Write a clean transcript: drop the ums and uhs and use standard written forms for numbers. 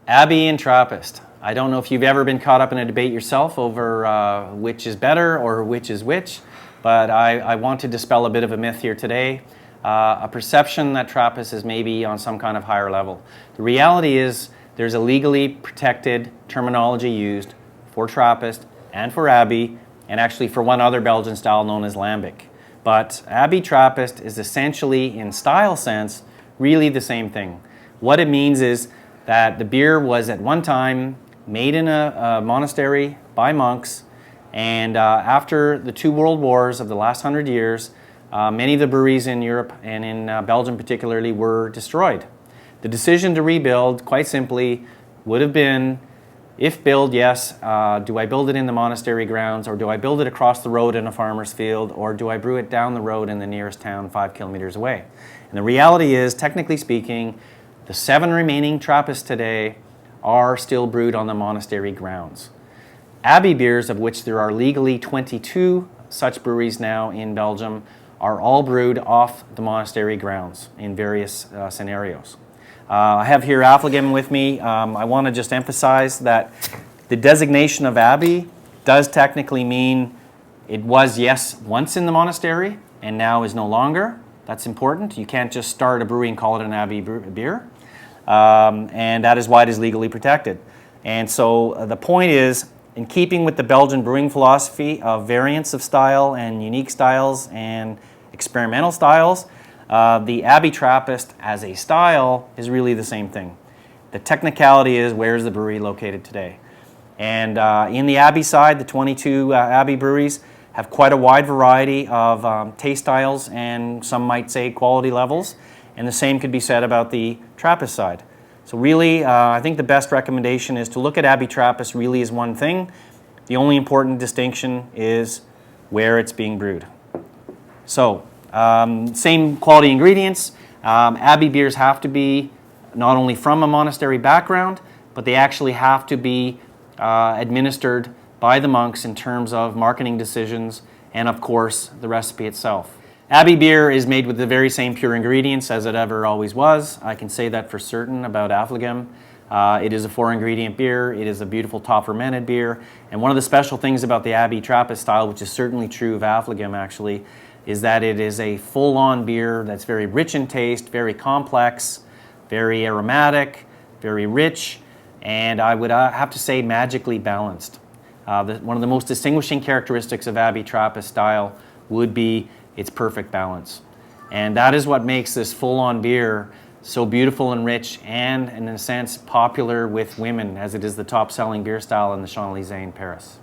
Abbey and Trappist. I don't know if you've ever been caught up in a debate yourself over which is better or which is which, but I want to dispel a bit of a myth here today, a perception that Trappist is maybe on some kind of higher level. The reality is there's a legally protected terminology used for Trappist and for Abbey, and actually for one other Belgian style known as Lambic. But Abbey Trappist is essentially, in style sense, really the same thing. What it means is that the beer was at one time made in a monastery by monks, and after the two world wars of the last 100 years, many of the breweries in Europe and in Belgium particularly were destroyed. The decision to rebuild, quite simply, would have been, if build, yes, do I build it in the monastery grounds, or do I build it across the road in a farmer's field, or do I brew it down the road in the nearest town 5 kilometers away? And the reality is, technically speaking, the 7 remaining Trappists today are still brewed on the monastery grounds. Abbey beers, of which there are legally 22 such breweries now in Belgium, are all brewed off the monastery grounds in various scenarios. I have here Affligem with me. I want to just emphasize that the designation of Abbey does technically mean it was, yes, once in the monastery and now is no longer. That's important. You can't just start a brewery and call it an Abbey beer. And that is why it is legally protected. And so the point is, in keeping with the Belgian brewing philosophy of variants of style and unique styles and experimental styles, the Abbey Trappist as a style is really the same thing. The technicality is, where is the brewery located today? And in the Abbey side, the 22 Abbey breweries have quite a wide variety of taste styles and, some might say, quality levels. And the same could be said about the Trappist side. So really, I think the best recommendation is to look at Abbey Trappist really as one thing. The only important distinction is where it's being brewed. So, same quality ingredients. Abbey beers have to be not only from a monastery background, but they actually have to be administered by the monks in terms of marketing decisions and, of course, the recipe itself. Abbey beer is made with the very same pure ingredients as it ever always was. I can say that for certain about Affligem. It is a 4-ingredient beer. It is a beautiful top fermented beer. And one of the special things about the Abbey Trappist style, which is certainly true of Affligem actually, is that it is a full-on beer that's very rich in taste, very complex, very aromatic, very rich, and I would have to say magically balanced. One of the most distinguishing characteristics of Abbey Trappist style would be its perfect balance. And that is what makes this full-on beer so beautiful and rich and, in a sense, popular with women, as it is the top-selling beer style in the Champs-Élysées in Paris.